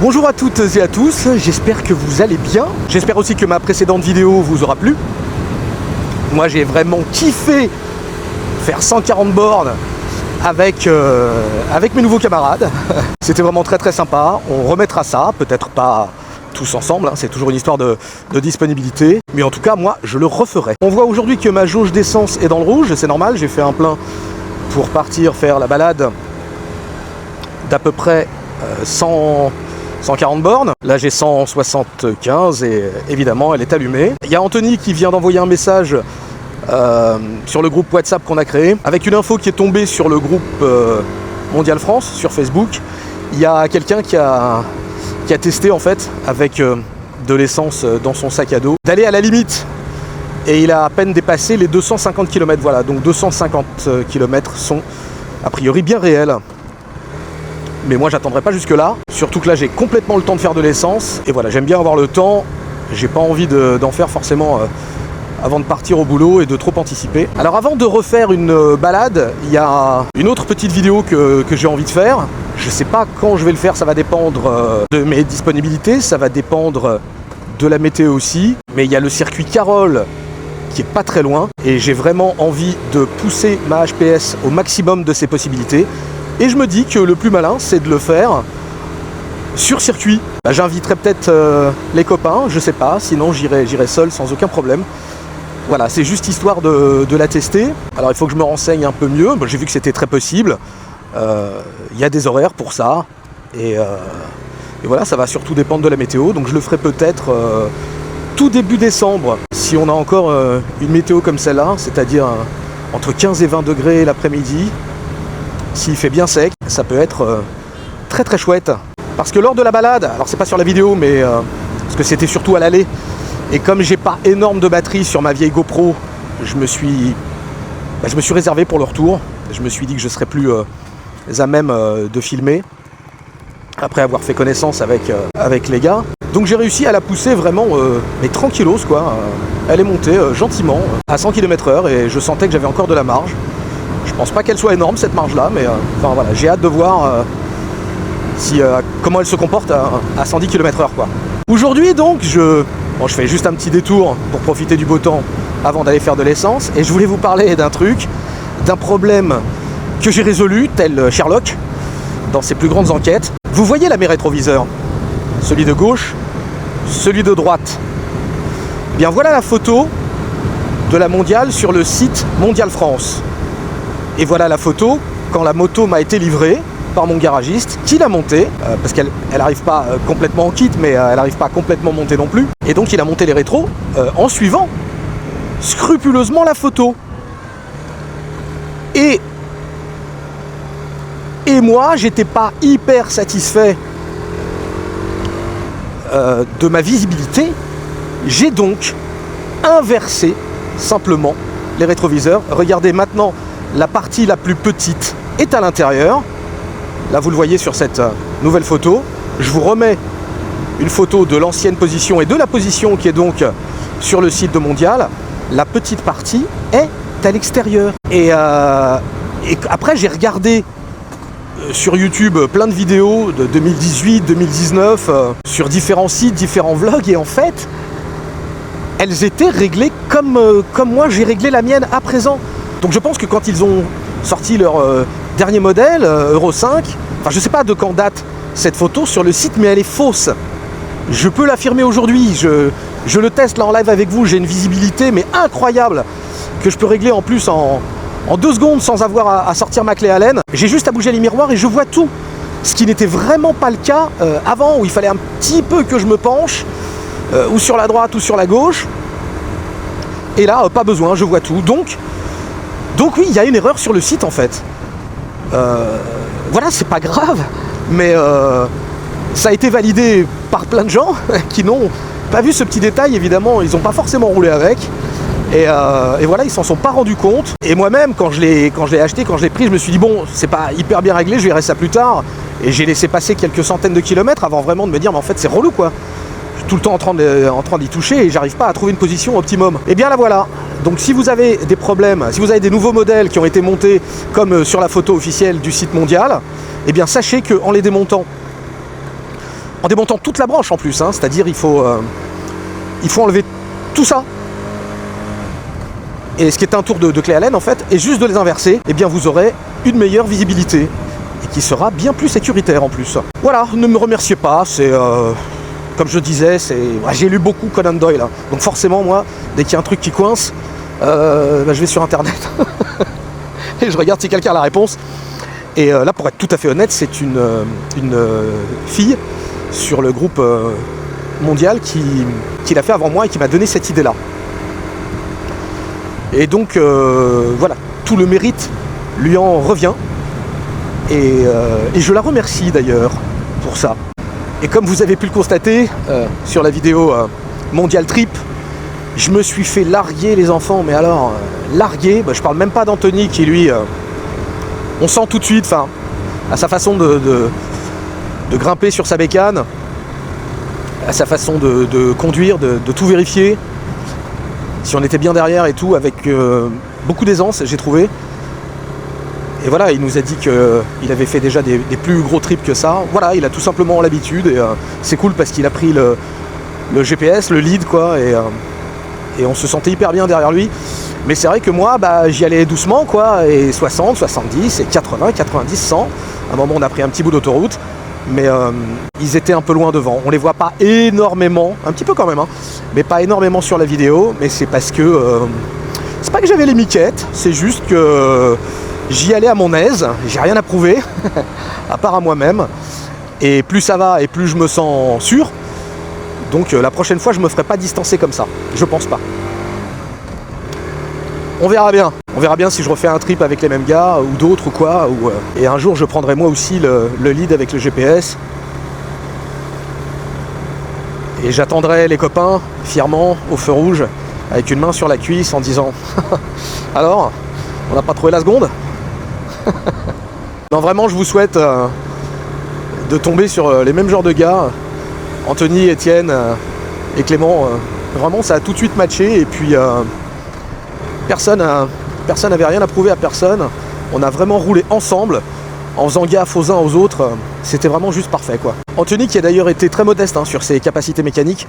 Bonjour à toutes et à tous, j'espère que vous allez bien. J'espère aussi que ma précédente vidéo vous aura plu. Moi j'ai vraiment kiffé faire 140 bornes avec mes nouveaux camarades. C'était vraiment très sympa. On remettra ça, peut-être pas tous ensemble, hein. C'est toujours une histoire de disponibilité. Mais en tout cas, moi, je le referai. On voit aujourd'hui que ma jauge d'essence est dans le rouge, c'est normal, j'ai fait un plein pour partir faire la balade d'à peu près 140 bornes. Là, j'ai 175 et évidemment, elle est allumée. Il y a Anthony qui vient d'envoyer un message sur le groupe WhatsApp qu'on a créé, avec une info qui est tombée sur le groupe Mondial France, sur Facebook. Il y a quelqu'un qui a testé en fait, avec de l'essence dans son sac à dos, d'aller à la limite. Et il a à peine dépassé les 250 km, voilà. Donc 250 km sont a priori bien réels. Mais moi j'attendrai pas jusque là, surtout que là j'ai complètement le temps de faire de l'essence. Et voilà, j'aime bien avoir le temps, j'ai pas envie d'en faire forcément avant de partir au boulot et de trop anticiper. Alors avant de refaire une balade, il y a une autre petite vidéo que j'ai envie de faire. Je sais pas quand je vais le faire, ça va dépendre de mes disponibilités, ça va dépendre de la météo aussi. Mais il y a le circuit Carole qui est pas très loin et j'ai vraiment envie de pousser ma HPS au maximum de ses possibilités. Et je me dis que le plus malin, c'est de le faire sur circuit. J'inviterai peut-être les copains, je sais pas, sinon j'irai seul sans aucun problème. Voilà, c'est juste histoire de la tester. Alors il faut que je me renseigne un peu mieux. J'ai vu que c'était très possible. Il y a des horaires pour ça. Et voilà, ça va surtout dépendre de la météo. Donc je le ferai peut-être tout début décembre. Si on a encore une météo comme celle-là, c'est-à-dire entre 15 et 20 degrés l'après-midi. S'il fait bien sec, ça peut être très chouette. Parce que lors de la balade, alors c'est pas sur la vidéo, mais parce que c'était surtout à l'aller, et comme j'ai pas énorme de batterie sur ma vieille GoPro, je me suis réservé pour le retour. Je me suis dit que je serais plus à même de filmer, après avoir fait connaissance avec les gars. Donc j'ai réussi à la pousser vraiment, mais tranquillos quoi. Elle est montée gentiment, à 100 km/h, et je sentais que j'avais encore de la marge. Je pense pas qu'elle soit énorme cette marge là, mais enfin voilà, j'ai hâte de voir comment elle se comporte à 110 km/h quoi. Aujourd'hui donc je fais juste un petit détour pour profiter du beau temps avant d'aller faire de l'essence, et je voulais vous parler d'un problème que j'ai résolu, tel Sherlock dans ses plus grandes enquêtes. Vous voyez là mes rétroviseurs, celui de gauche, celui de droite. Bien voilà la photo de la Mondiale sur le site Mondial France. Et voilà la photo quand la moto m'a été livrée par mon garagiste qui l'a montée, parce qu'elle n'arrive pas complètement en kit, mais elle n'arrive pas complètement montée non plus. Et donc il a monté les rétros en suivant scrupuleusement la photo. Et moi, j'étais pas hyper satisfait de ma visibilité. J'ai donc inversé simplement les rétroviseurs. Regardez maintenant. La partie la plus petite est à l'intérieur. Là, vous le voyez sur cette nouvelle photo. Je vous remets une photo de l'ancienne position et de la position qui est donc sur le site de Mondial. La petite partie est à l'extérieur. Et après, j'ai regardé sur YouTube plein de vidéos de 2018, 2019, sur différents sites, différents vlogs. Et en fait, elles étaient réglées comme moi j'ai réglé la mienne à présent. Donc je pense que quand ils ont sorti leur dernier modèle, Euro 5, enfin je sais pas de quand date cette photo sur le site, mais elle est fausse. Je peux l'affirmer aujourd'hui, je le teste là en live avec vous, j'ai une visibilité mais incroyable, que je peux régler en plus en 2 secondes sans avoir à sortir ma clé Allen. J'ai juste à bouger les miroirs et je vois tout. Ce qui n'était vraiment pas le cas avant, où il fallait un petit peu que je me penche, ou sur la droite ou sur la gauche. Et là, pas besoin, je vois tout. Donc oui, il y a une erreur sur le site en fait. Voilà, c'est pas grave, mais ça a été validé par plein de gens qui n'ont pas vu ce petit détail, évidemment, ils n'ont pas forcément roulé avec. Et voilà, ils s'en sont pas rendus compte. Et moi-même, quand je l'ai acheté, quand je l'ai pris, je me suis dit bon, c'est pas hyper bien réglé, je verrai ça plus tard. Et j'ai laissé passer quelques centaines de kilomètres avant vraiment de me dire mais en fait c'est relou quoi. Je suis tout le temps en train d'y toucher et j'arrive pas à trouver une position optimum. Et bien là voilà. Donc si vous avez des problèmes, si vous avez des nouveaux modèles qui ont été montés comme sur la photo officielle du site Mondial, eh bien sachez qu'en les démontant en démontant toute la branche en plus, hein, c'est-à-dire il faut enlever tout ça. Et ce qui est un tour de clé Allen en fait, et juste de les inverser, et bien vous aurez une meilleure visibilité et qui sera bien plus sécuritaire en plus. Voilà, ne me remerciez pas, c'est comme je disais, j'ai lu beaucoup Conan Doyle, hein, donc forcément moi, dès qu'il y a un truc qui coince, je vais sur internet et je regarde si quelqu'un a la réponse. Et là, pour être tout à fait honnête, c'est une fille sur le groupe mondial qui l'a fait avant moi et qui m'a donné cette idée-là. Et donc, voilà, tout le mérite lui en revient. Et je la remercie d'ailleurs pour ça. Et comme vous avez pu le constater sur la vidéo Mondial Trip, je me suis fait larguer les enfants, mais alors, larguer, je parle même pas d'Anthony qui lui... on sent tout de suite, à sa façon de grimper sur sa bécane, à sa façon de conduire, de tout vérifier, si on était bien derrière et tout, avec beaucoup d'aisance, j'ai trouvé. Et voilà, il nous a dit qu'il avait fait déjà des plus gros trips que ça. Voilà, il a tout simplement l'habitude, et c'est cool parce qu'il a pris le GPS, le lead, quoi, et on se sentait hyper bien derrière lui. Mais c'est vrai que moi, j'y allais doucement, quoi, et 60, 70, et 80, 90, 100. À un moment, on a pris un petit bout d'autoroute, mais ils étaient un peu loin devant. On les voit pas énormément, un petit peu quand même, hein, mais pas énormément sur la vidéo, mais c'est parce que... c'est pas que j'avais les miquettes, c'est juste que j'y allais à mon aise, j'ai rien à prouver, à part à moi-même. Et plus ça va, et plus je me sens sûr. Donc la prochaine fois, je me ferai pas distancer comme ça, je pense pas. On verra bien. On verra bien si je refais un trip avec les mêmes gars ou d'autres ou quoi. Et un jour, je prendrai moi aussi le lead avec le GPS. Et j'attendrai les copains fièrement au feu rouge avec une main sur la cuisse en disant « Alors, on n'a pas trouvé la seconde ?» Non, vraiment, je vous souhaite de tomber sur les mêmes genres de gars. Anthony, Étienne et Clément. Vraiment, ça a tout de suite matché. Et puis... Personne n'avait rien à prouver à personne. On a vraiment roulé ensemble, en faisant gaffe aux uns aux autres. C'était vraiment juste parfait, quoi. Anthony, qui a d'ailleurs été très modeste sur ses capacités mécaniques.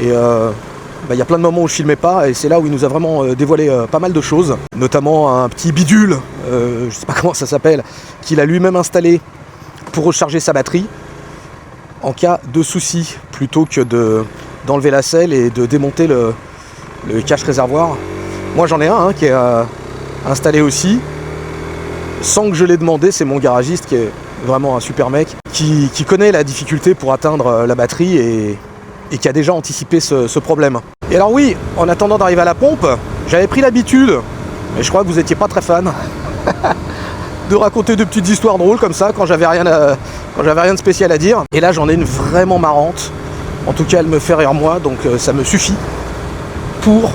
Et il y a plein de moments où je filmais pas, et c'est là où il nous a vraiment dévoilé pas mal de choses. Notamment un petit bidule, je sais pas comment ça s'appelle, qu'il a lui-même installé pour recharger sa batterie en cas de souci, plutôt que d'enlever la selle et de démonter le cache réservoir. Moi j'en ai un qui est installé aussi, sans que je l'ai demandé. C'est mon garagiste qui est vraiment un super mec, qui connaît la difficulté pour atteindre la batterie et qui a déjà anticipé ce problème. Et alors oui, en attendant d'arriver à la pompe, j'avais pris l'habitude, mais je crois que vous n'étiez pas très fan, de raconter de petites histoires drôles comme ça quand j'avais rien de spécial à dire. Et là j'en ai une vraiment marrante, en tout cas elle me fait rire moi, donc ça me suffit pour...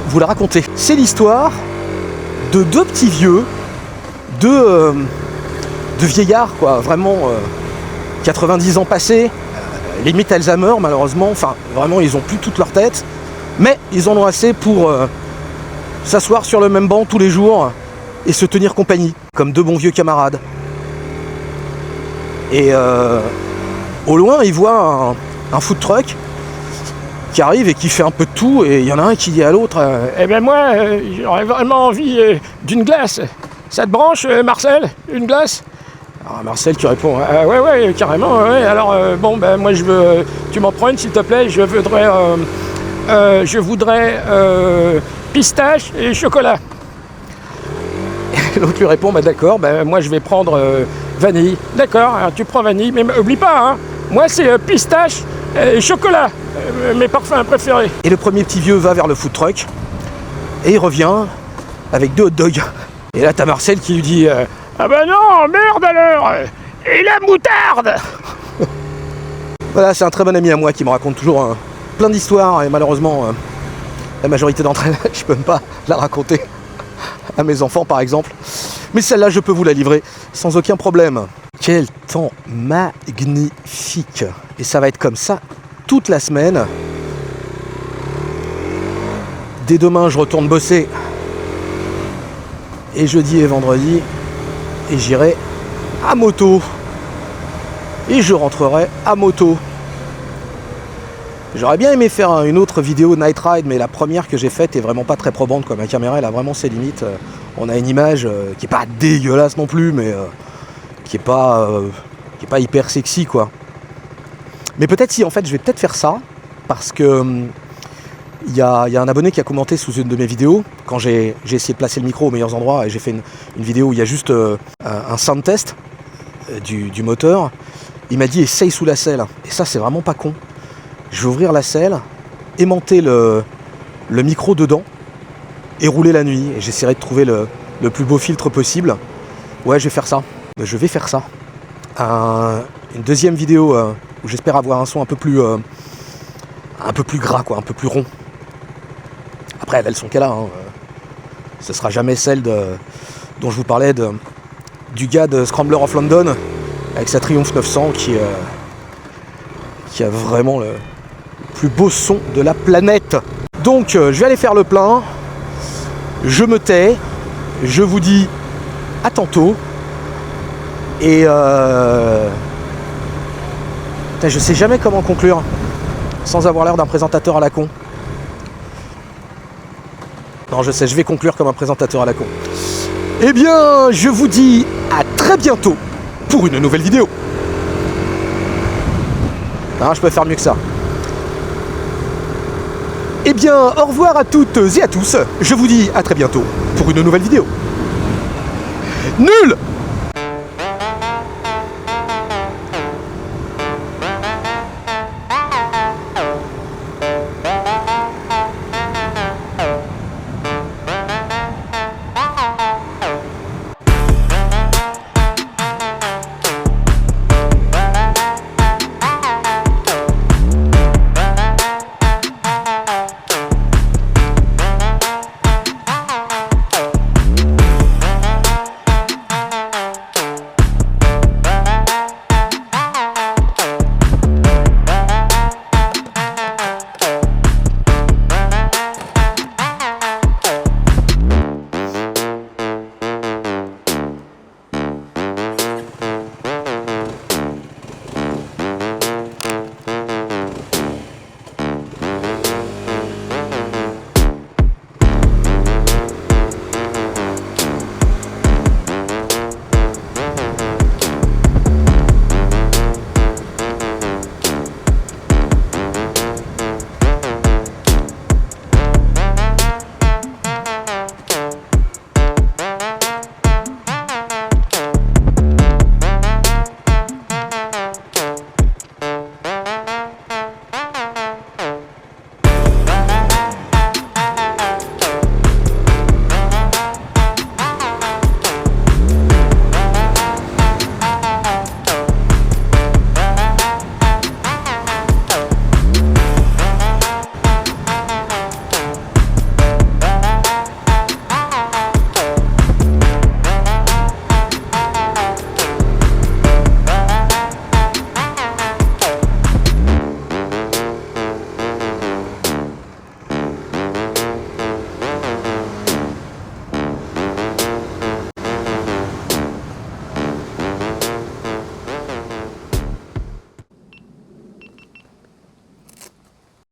vous la raconter. C'est l'histoire de deux petits vieux, de vieillards, quoi, vraiment 90 ans passés, limite Alzheimer malheureusement, enfin vraiment ils ont plus toute leur tête, mais ils en ont assez pour s'asseoir sur le même banc tous les jours et se tenir compagnie, comme deux bons vieux camarades. Et au loin ils voient un food truck qui arrive et qui fait un peu de tout, et il y en a un qui dit à l'autre eh ben moi j'aurais vraiment envie d'une glace, ça te branche Marcel, une glace? Alors Marcel qui répond ouais carrément, ouais. Alors bon ben moi je veux, tu m'en prends une s'il te plaît, je voudrais pistache et chocolat. Et l'autre lui répond d'accord, ben moi je vais prendre vanille. D'accord, alors tu prends vanille, mais oublie pas, hein, moi c'est pistache et chocolat, mes parfums préférés. Et le premier petit vieux va vers le food truck et il revient avec 2 hot dogs. Et là t'as Marcel qui lui dit ah ben non, merde alors, et la moutarde. Voilà, c'est un très bon ami à moi qui me raconte toujours plein d'histoires, et malheureusement la majorité d'entre elles je peux même pas la raconter à mes enfants par exemple, mais celle-là je peux vous la livrer sans aucun problème. Quel temps magnifique! Et ça va être comme ça toute la semaine. Dès demain je retourne bosser, et jeudi et vendredi, et j'irai à moto. et je rentrerai à moto. J'aurais bien aimé faire une autre vidéo Night Ride, mais la première que j'ai faite est vraiment pas très probante, quoi. Ma caméra elle a vraiment ses limites. On a une image qui est pas dégueulasse non plus, mais qui est pas hyper sexy, quoi. Mais peut-être si, en fait je vais peut-être faire ça, parce que il y a un abonné qui a commenté sous une de mes vidéos, quand j'ai essayé de placer le micro aux meilleurs endroits, et j'ai fait une vidéo où il y a juste un sound test du moteur. Il m'a dit essaye sous la selle, et ça c'est vraiment pas con. Je vais ouvrir la selle, aimanter le micro dedans et rouler la nuit. Et j'essaierai de trouver le plus beau filtre possible. Ouais, je vais faire ça. Je vais faire ça. Une deuxième vidéo où j'espère avoir un son un peu plus gras, quoi, un peu plus rond. Après, elle a le son qu'elle a. Hein. Ce sera jamais celle dont je vous parlais du gars de Scrambler of London avec sa Triumph 900 qui a vraiment le plus beau son de la planète. Donc je vais aller faire le plein, je me tais, je vous dis à tantôt, et je sais jamais comment conclure sans avoir l'air d'un présentateur à la con. Non, je sais, je vais conclure comme un présentateur à la con. Eh bien, je vous dis à très bientôt pour une nouvelle vidéo. Ah, je peux faire mieux que ça. Eh bien, au revoir à toutes et à tous. Je vous dis à très bientôt pour une nouvelle vidéo. Nul!